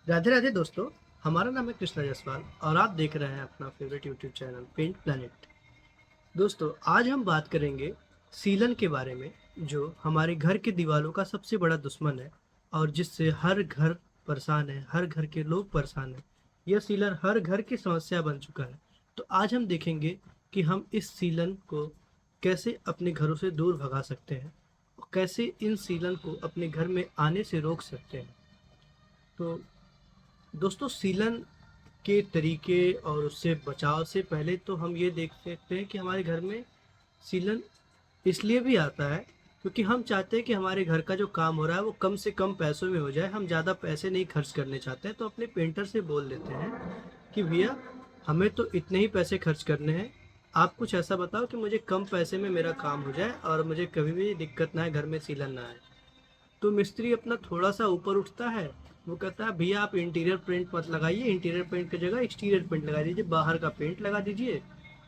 राधे राधे दोस्तों। हमारा नाम है कृष्णा जायसवाल और आप देख रहे हैं अपना favourite YouTube channel Paint Planet. दोस्तों, आज हम बात करेंगे सीलन के बारे में, जो हमारे घर के दीवारों का सबसे बड़ा दुश्मन है और जिससे हर घर परेशान है, हर घर के लोग परेशान हैं। यह सीलन हर घर की समस्या बन चुका है। तो आज हम देखेंगे कि हम इस सीलन को कैसे अपने घरों से दूर भगा सकते हैं और कैसे इन सीलन को अपने घर में आने से रोक सकते हैं। तो दोस्तों, सीलन के तरीके और उससे बचाव से पहले तो हम ये देख सकते हैं कि हमारे घर में सीलन इसलिए भी आता है क्योंकि हम चाहते हैं कि हमारे घर का जो काम हो रहा है वो कम से कम पैसों में हो जाए। हम ज़्यादा पैसे नहीं खर्च करने चाहते हैं, तो अपने पेंटर से बोल देते हैं कि भैया, हमें तो इतने ही पैसे खर्च करने हैं। आप कुछ ऐसा बताओ कि मुझे कम पैसे में मेरा काम हो जाए और मुझे कभी भी दिक्कत ना आए, घर में सीलन ना आए। तो मिस्त्री अपना थोड़ा सा ऊपर उठता है। वो कहता है भैया, आप इंटीरियर पेंट मत लगाइए, इंटीरियर पेंट की जगह एक्सटीरियर पेंट लगा दीजिए, बाहर का पेंट लगा दीजिए,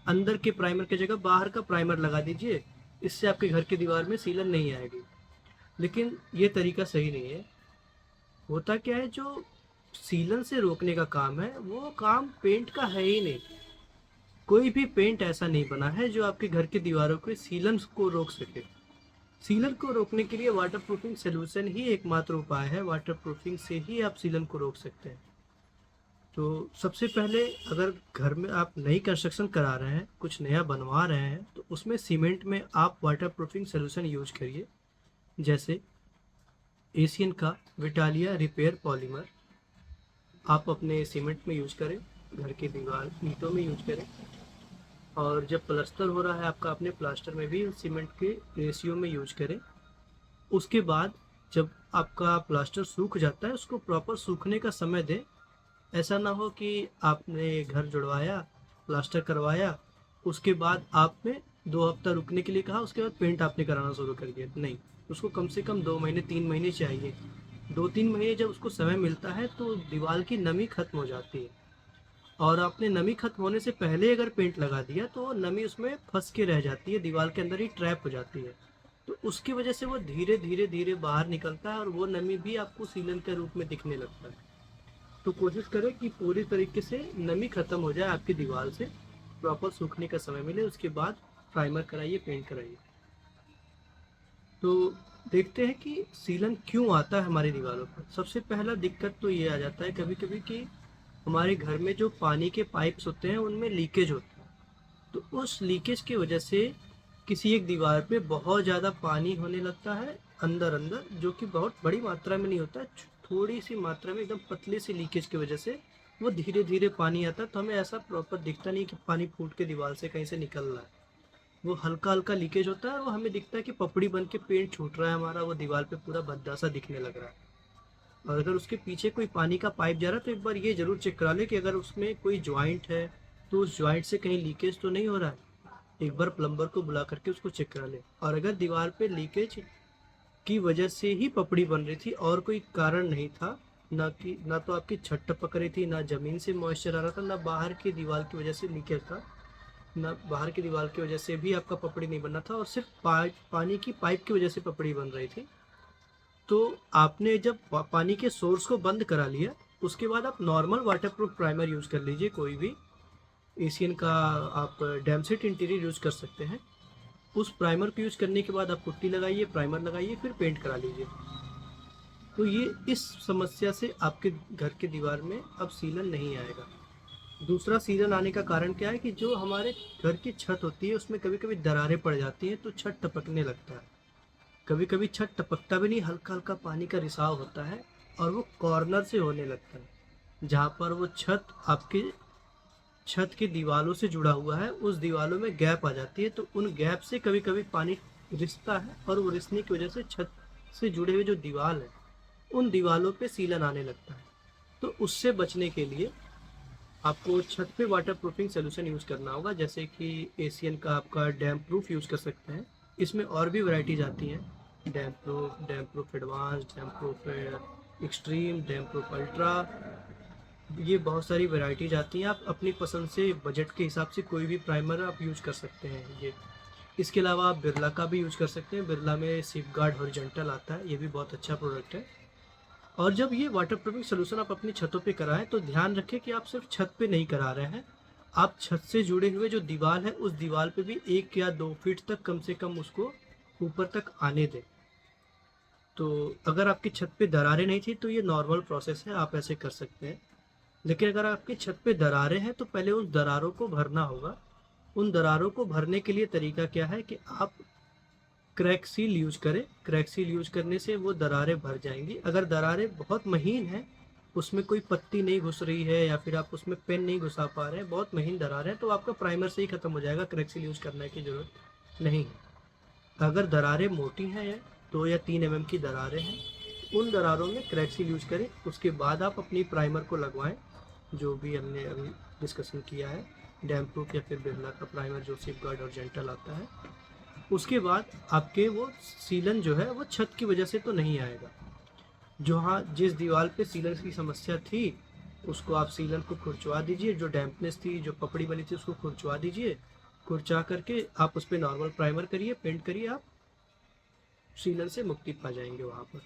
अंदर के प्राइमर की जगह बाहर का प्राइमर लगा दीजिए। इससे आपके घर की दीवार में सीलन नहीं आएगी। लेकिन ये तरीका सही नहीं है। होता क्या है, जो सीलन से रोकने का काम है वो काम पेंट का है ही नहीं। कोई भी पेंट ऐसा नहीं बना है जो आपके घर की दीवारों के सीलन को रोक सके। सीलन को रोकने के लिए वाटर प्रूफिंग सोल्यूशन ही एकमात्र उपाय है। वाटर प्रूफिंग से ही आप सीलन को रोक सकते हैं। तो सबसे पहले, अगर घर में आप नई कंस्ट्रक्शन करा रहे हैं, कुछ नया बनवा रहे हैं, तो उसमें सीमेंट में आप वाटर प्रूफिंग सोल्यूशन यूज करिए। जैसे एशियन का विटालिया रिपेयर पॉलीमर आप अपने सीमेंट में यूज करें, घर की दीवार ईंटों में यूज करें। और जब प्लास्टर हो रहा है आपका, अपने प्लास्टर में भी सीमेंट के रेशियो में यूज करें। उसके बाद जब आपका प्लास्टर सूख जाता है, उसको प्रॉपर सूखने का समय दें। ऐसा ना हो कि आपने घर जुड़वाया, प्लास्टर करवाया, उसके बाद आपने 2 हफ्ता रुकने के लिए कहा, उसके बाद पेंट आपने कराना शुरू कर दिया। नहीं, उसको कम से कम 2 महीने 3 महीने चाहिए। 2-3 महीने जब उसको समय मिलता है तो दीवार की नमी खत्म हो जाती है। और आपने नमी खत्म होने से पहले अगर पेंट लगा दिया तो वो नमी उसमें फंस के रह जाती है, दीवार के अंदर ही ट्रैप हो जाती है। तो उसकी वजह से वो धीरे धीरे धीरे बाहर निकलता है और वो नमी भी आपको सीलन के रूप में दिखने लगता है। तो कोशिश करें कि पूरी तरीके से नमी खत्म हो जाए आपकी दीवार से, प्रॉपर सूखने का समय मिले, उसके बाद प्राइमर कराइए, पेंट कराइए। तो देखते हैं कि सीलन क्यों आता है हमारी दीवारों पर। सबसे पहला दिक्कत तो ये आ जाता है कभी कभी कि हमारे घर में जो पानी के पाइप्स होते हैं उनमें लीकेज होता है। तो उस लीकेज की वजह से किसी एक दीवार पे बहुत ज़्यादा पानी होने लगता है अंदर अंदर, जो कि बहुत बड़ी मात्रा में नहीं होता है, थोड़ी सी मात्रा में, एकदम पतले सी लीकेज की वजह से वो धीरे धीरे पानी आता है। तो हमें ऐसा प्रॉपर दिखता नहीं कि पानी फूट के दीवार से कहीं से निकल रहा है। वो हल्का हल्का लीकेज होता है और वो हमें दिखता है कि पपड़ी बन के पेंट छूट रहा है हमारा, वो दीवार पे पूरा भद्दा सा दिखने लग रहा है। और अगर उसके पीछे कोई पानी का पाइप जा रहा है तो एक बार ये जरूर चेक करा ले कि अगर उसमें कोई ज्वाइंट है तो उस ज्वाइंट से कहीं लीकेज तो नहीं हो रहा है। एक बार प्लम्बर को बुला करके उसको चेक करा ले। और अगर दीवार पे लीकेज की वजह से ही पपड़ी बन रही थी और कोई कारण नहीं था, ना कि ना तो आपकी छत टपक रही थी, ना जमीन से मॉइस्चर आ रहा था, ना बाहर की दीवार की वजह से लीकेज था, ना बाहर की दीवार की वजह से भी आपका पपड़ी नहीं बनना था, और सिर्फ पानी की पाइप की वजह से पपड़ी बन रही थी, तो आपने जब पानी के सोर्स को बंद करा लिया, उसके बाद आप नॉर्मल वाटरप्रूफ प्राइमर यूज़ कर लीजिए, कोई भी एशियन का। आप डैमसेट इंटीरियर यूज़ कर सकते हैं। उस प्राइमर को यूज़ करने के बाद आप पुट्टी लगाइए, प्राइमर लगाइए, फिर पेंट करा लीजिए। तो ये इस समस्या से आपके घर के दीवार में अब सीलन नहीं आएगा। दूसरा सीलन आने का कारण क्या है कि जो हमारे घर की छत होती है उसमें कभी कभी दरारें पड़ जाती हैं, तो छत टपकने लगता है। कभी कभी छत टपकता भी नहीं, हल्का हल्का पानी का रिसाव होता है और वो कॉर्नर से होने लगता है। जहाँ पर वो छत आपके छत की दीवारों से जुड़ा हुआ है, उस दीवारों में गैप आ जाती है, तो उन गैप से कभी कभी पानी रिसता है और वो रिसने की वजह से छत से जुड़े हुए जो दीवार है उन दीवारों पे सीलन आने लगता है। तो उससे बचने के लिए आपको छत पे वाटर प्रूफिंग सोल्यूशन यूज़ करना होगा। जैसे कि एशियन का आपका डैम प्रूफ यूज़ कर सकते हैं। इसमें और भी वैरायटीज आती हैं, dam proof advance, dam proof extreme, dam proof ultra. ये बहुत सारी वैरायटीज आती हैं। आप अपनी पसंद से, बजट के हिसाब से कोई भी प्राइमर आप यूज़ कर सकते हैं। ये इसके अलावा आप बिरला का भी यूज़ कर सकते हैं। बिरला में सेफ गार्ड हॉरिजॉन्टल आता है, ये भी बहुत अच्छा प्रोडक्ट है। और जब ये वाटर प्रूफिंग सोल्यूशन आप अपनी छतों पे कराएं तो ध्यान रखें कि आप सिर्फ छत पे नहीं करा रहे हैं, आप छत से जुड़े हुए जो दीवार है उस दीवार पे भी 1 या 2 फीट तक कम से कम उसको ऊपर तक आने दें। तो अगर आपकी छत पे दरारें नहीं थी तो ये नॉर्मल प्रोसेस है, आप ऐसे कर सकते हैं। लेकिन अगर आपकी छत पे दरारें हैं तो पहले उन दरारों को भरना होगा। उन दरारों को भरने के लिए तरीका क्या है कि आप क्रैक सील यूज करें। क्रैक सील यूज करने से वो दरारें भर जाएंगी। अगर दरारें बहुत महीन हैं, उसमें कोई पत्ती नहीं घुस रही है या फिर आप उसमें पेन नहीं घुसा पा रहे हैं, बहुत महीन दरार है, तो आपका प्राइमर से ही खत्म हो जाएगा, क्रैक सील यूज करने की जरूरत नहीं है। अगर दरारें मोटी हैं 2 या 3 mm की दरारें हैं, उन दरारों में क्रैक सील यूज करें। उसके बाद आप अपनी प्राइमर को लगवाएं, जो भी हमने अभी डिस्कशन किया है, डैम्प प्रूफ या फिर बिरला का प्राइमर जो सेफगार्ड और जेंटल आता है। उसके बाद आपके वो सीलन जो है वो छत की वजह से तो नहीं आएगा। जो हाँ, जिस दीवार पे सीलन की समस्या थी उसको आप सीलन को खुरचवा दीजिए, जो डैम्पनेस थी, जो पपड़ी बनी थी उसको खुरचवा दीजिए। खुरचा करके आप उस पर नॉर्मल प्राइमर करिए, पेंट करिए, आप सीलन से मुक्ति पा जाएंगे वहाँ पर।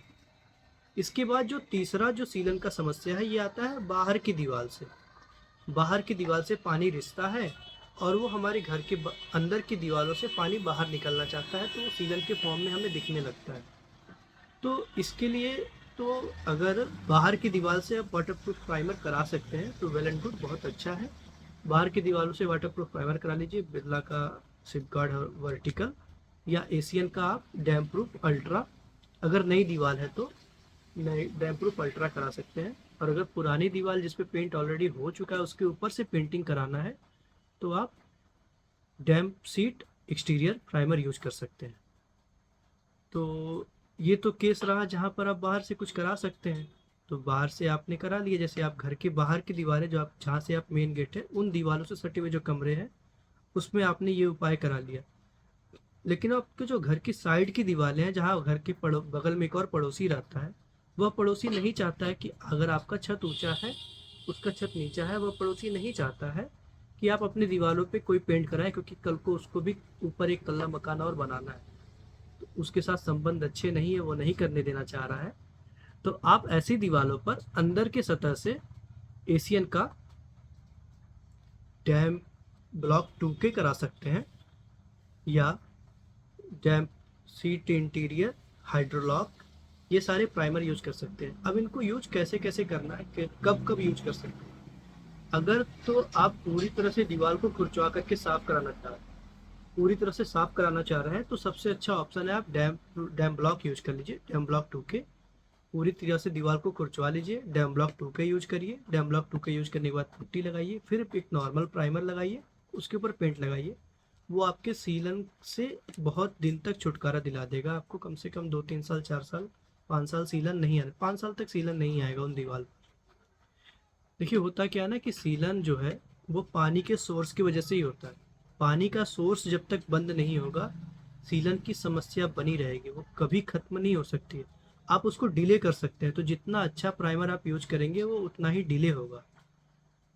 इसके बाद जो तीसरा जो सीलन का समस्या है ये आता है बाहर की दीवार से। बाहर की दीवार से पानी रिसता है और वो हमारे घर के अंदर की दीवारों से पानी बाहर निकलना चाहता है, तो वो सीलन के फॉर्म में हमें दिखने लगता है। तो इसके लिए तो अगर बाहर की दीवार से आप वाटरप्रूफ प्राइमर करा सकते हैं तो वेल एंड गुड, बहुत अच्छा है। बाहर की दीवारों से वाटरप्रूफ प्राइमर करा लीजिए, बिरला का सेफगार्ड वर्टिकल या एशियन का आप डैम्प प्रूफ अल्ट्रा। अगर नई दीवार है तो नई डैम्प प्रूफ अल्ट्रा करा सकते हैं। और अगर पुरानी दीवार जिस पे पेंट ऑलरेडी हो चुका है उसके ऊपर से पेंटिंग कराना है तो आप डैम्प सीट एक्सटीरियर प्राइमर यूज कर सकते हैं। तो ये तो केस रहा जहाँ पर आप बाहर से कुछ करा सकते हैं। तो बाहर से आपने करा लिया, जैसे आप घर के बाहर की दीवारें जो आप जहाँ से आप मेन गेट है उन दीवारों से सटे हुए जो कमरे हैं उसमें आपने ये उपाय करा लिया। लेकिन आपके जो घर की साइड की दीवारें हैं जहाँ घर के बगल में एक और पड़ोसी रहता है, वह पड़ोसी नहीं चाहता है कि अगर आपका छत ऊंचा है उसका छत नीचा है, वह पड़ोसी नहीं चाहता है कि आप अपनी दीवारों पे कोई पेंट कराएं, क्योंकि कल को उसको भी ऊपर एक तल्ला मकान और बनाना है। तो उसके साथ संबंध अच्छे नहीं है, वो नहीं करने देना चाह रहा है। तो आप ऐसी दीवारों पर अंदर के सतह से एशियन का डैम ब्लॉक 2K करा सकते हैं या डैम्प सीट इंटीरियर हाइड्रोलॉक, ये सारे प्राइमर यूज कर सकते हैं। अब इनको यूज कैसे कैसे करना है, कब कब यूज कर सकते हैं। अगर तो आप पूरी तरह से दीवार को खुरचवा करके साफ कराना चाह रहे हैं, पूरी तरह से साफ कराना चाह रहे हैं तो सबसे अच्छा ऑप्शन है आप डैम ब्लॉक यूज कर लीजिए, डैम ब्लॉक 2K। पूरी तरह से दीवार को खुरचवा लीजिए, डैम ब्लॉक 2K यूज करिए। डैम ब्लॉक 2K यूज करने के बाद पुट्टी लगाइए, फिर एक नॉर्मल प्राइमर लगाइए, उसके ऊपर पेंट लगाइए। वो आपके सीलन से बहुत दिन तक छुटकारा दिला देगा आपको। कम से कम 2-3 साल, 4 साल, 5 साल सीलन नहीं आने, 5 साल तक सीलन नहीं आएगा उन दीवार। देखिए होता क्या है ना कि सीलन जो है वो पानी के सोर्स की वजह से ही होता है। पानी का सोर्स जब तक बंद नहीं होगा सीलन की समस्या बनी रहेगी, वो कभी खत्म नहीं हो सकती है। आप उसको डिले कर सकते हैं, तो जितना अच्छा प्राइमर आप यूज करेंगे वो उतना ही डिले होगा।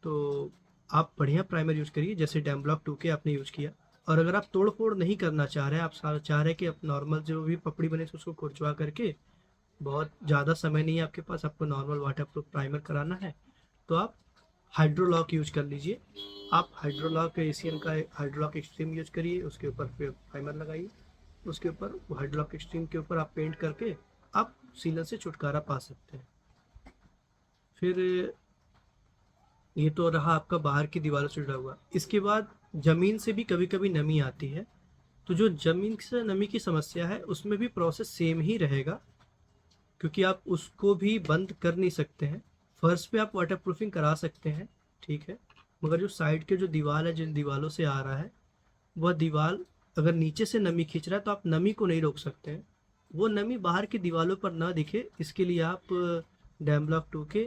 तो आप बढ़िया प्राइमर यूज करिए, जैसे डैम ब्लॉक 2K आपने यूज किया। और अगर आप तोड़ फोड़ नहीं करना चाह रहे हैं, आप चाह रहे हैं कि आप नॉर्मल जो भी पपड़ी बने उसको खुरचवा करके, बहुत ज़्यादा समय नहीं है आपके पास, आपको नॉर्मल वाटर प्रूफ प्राइमर कराना है, तो आप हाइड्रोलॉक यूज कर लीजिए। आप हाइड्रोलॉक एशियन का हाइड्रोलॉक एक्सट्रीम यूज करिए, उसके ऊपर फिर प्राइमर लगाइए, उसके ऊपर हाइड्रोलॉक एक्सट्रीम के ऊपर आप पेंट करके आप सीलन से छुटकारा पा सकते हैं। फिर ये तो रहा आपका बाहर की दीवारों से जुड़ा हुआ। इसके बाद ज़मीन से भी कभी कभी नमी आती है, तो जो ज़मीन से नमी की समस्या है उसमें भी प्रोसेस सेम ही रहेगा, क्योंकि आप उसको भी बंद कर नहीं सकते हैं। फर्श पे आप वाटर प्रूफिंग करा सकते हैं, ठीक है, मगर जो साइड के जो दीवार है, जिन दीवारों से आ रहा है, वह दीवार अगर नीचे से नमी खींच रहा है तो आप नमी को नहीं रोक सकते हैं। वो नमी बाहर की दीवारों पर ना दिखे, इसके लिए आप डैम ब्लॉक 2K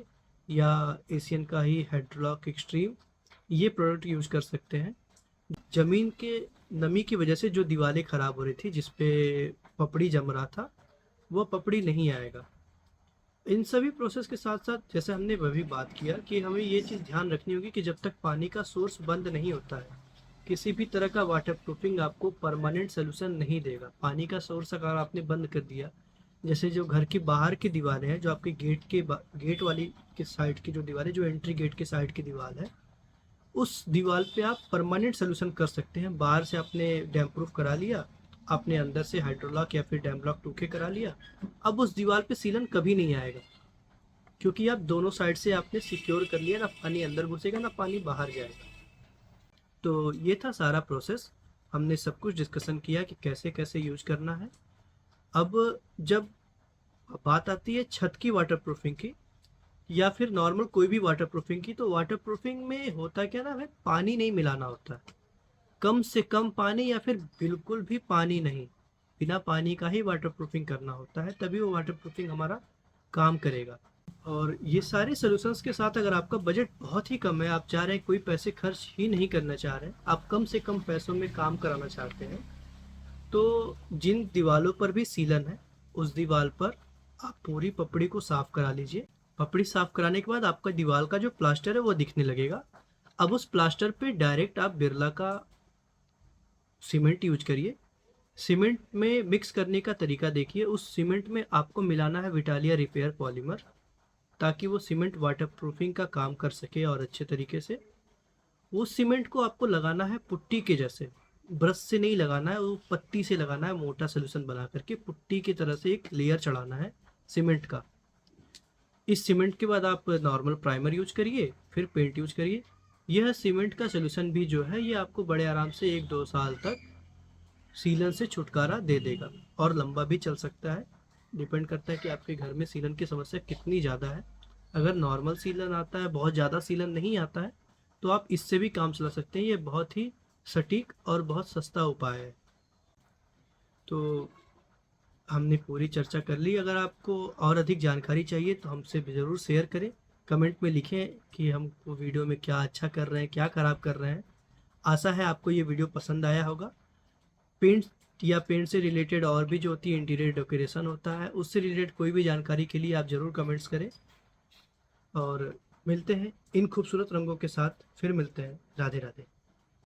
या एशियन का ही हाइड्रोलॉक एक्सट्रीम ये प्रोडक्ट यूज कर सकते हैं। ज़मीन के नमी की वजह से जो दीवारें ख़राब हो रही थी, जिस पे पपड़ी जम रहा था, वो पपड़ी नहीं आएगा। इन सभी प्रोसेस के साथ साथ जैसे हमने वही बात किया कि हमें ये चीज़ ध्यान रखनी होगी कि जब तक पानी का सोर्स बंद नहीं होता है, किसी भी तरह का वाटर प्रूफिंग आपको परमानेंट सोल्यूशन नहीं देगा। पानी का सोर्स अगर आपने बंद कर दिया, जैसे जो घर की बाहर की दीवारें हैं, जो आपके गेट वाली के साइड की जो दीवार है, जो एंट्री गेट के साइड की दीवार है, उस दीवार पे आप परमानेंट सोल्यूशन कर सकते हैं। बाहर से आपने डैम प्रूफ करा लिया, आपने अंदर से हाइड्रोलॉक या फिर डैम ब्लॉक 2K करा लिया, अब उस दीवार पे सीलन कभी नहीं आएगा, क्योंकि आप दोनों साइड से आपने सिक्योर कर लिया, ना पानी अंदर घुसेगा ना पानी बाहर जाएगा। तो ये था सारा प्रोसेस, हमने सब कुछ डिस्कशन किया कि कैसे कैसे यूज करना है। अब जब बात आती है छत की वाटरप्रूफिंग की या फिर नॉर्मल कोई भी वाटरप्रूफिंग की, तो वाटरप्रूफिंग में होता क्या ना, हमें पानी नहीं मिलाना होता है। कम से कम पानी या फिर बिल्कुल भी पानी नहीं, बिना पानी का ही वाटरप्रूफिंग करना होता है, तभी वो वाटरप्रूफिंग हमारा काम करेगा। और ये सारे सोल्यूशंस के साथ अगर आपका बजट बहुत ही कम है, आप चाह रहे हैं कोई पैसे खर्च ही नहीं करना चाह रहे हैं, आप कम से कम पैसों में काम कराना चाहते हैं, तो जिन दीवालों पर भी सीलन है उस दीवार पर आप पूरी पपड़ी को साफ करा लीजिए। पपड़ी साफ कराने के बाद आपका दीवार का जो प्लास्टर है वो दिखने लगेगा। अब उस प्लास्टर पे डायरेक्ट आप बिरला का सीमेंट यूज करिए। सीमेंट में मिक्स करने का तरीका देखिए, उस सीमेंट में आपको मिलाना है विटालिया रिपेयर पॉलीमर, ताकि वो सीमेंट वाटरप्रूफिंग का काम कर सके और अच्छे तरीके से। वो सीमेंट को आपको लगाना है पुट्टी के जैसे, ब्रश से नहीं लगाना है, वो पत्ती से लगाना है, मोटा सोल्यूशन बना करके पुट्टी की तरह से एक लेयर चढ़ाना है सीमेंट का। इस सीमेंट के बाद आप नॉर्मल प्राइमर यूज करिए, फिर पेंट यूज करिए। यह सीमेंट का सोल्यूशन भी जो है ये आपको बड़े आराम से 1-2 साल तक सीलन से छुटकारा दे देगा, और लंबा भी चल सकता है। डिपेंड करता है कि आपके घर में सीलन की समस्या कितनी ज़्यादा है। अगर नॉर्मल सीलन आता है, बहुत ज़्यादा सीलन नहीं आता है, तो आप इससे भी काम चला सकते हैं। ये बहुत ही सटीक और बहुत सस्ता उपाय है। तो हमने पूरी चर्चा कर ली। अगर आपको और अधिक जानकारी चाहिए तो हमसे ज़रूर शेयर करें, कमेंट में लिखें कि हम वीडियो में क्या अच्छा कर रहे हैं, क्या ख़राब कर रहे हैं। आशा है आपको ये वीडियो पसंद आया होगा। पेंट या पेंट से रिलेटेड और भी जो होती है इंटीरियर डेकोरेशन होता है, उससे रिलेटेड कोई भी जानकारी के लिए आप ज़रूर कमेंट्स करें। और मिलते हैं इन खूबसूरत रंगों के साथ, फिर मिलते हैं। राधे राधे।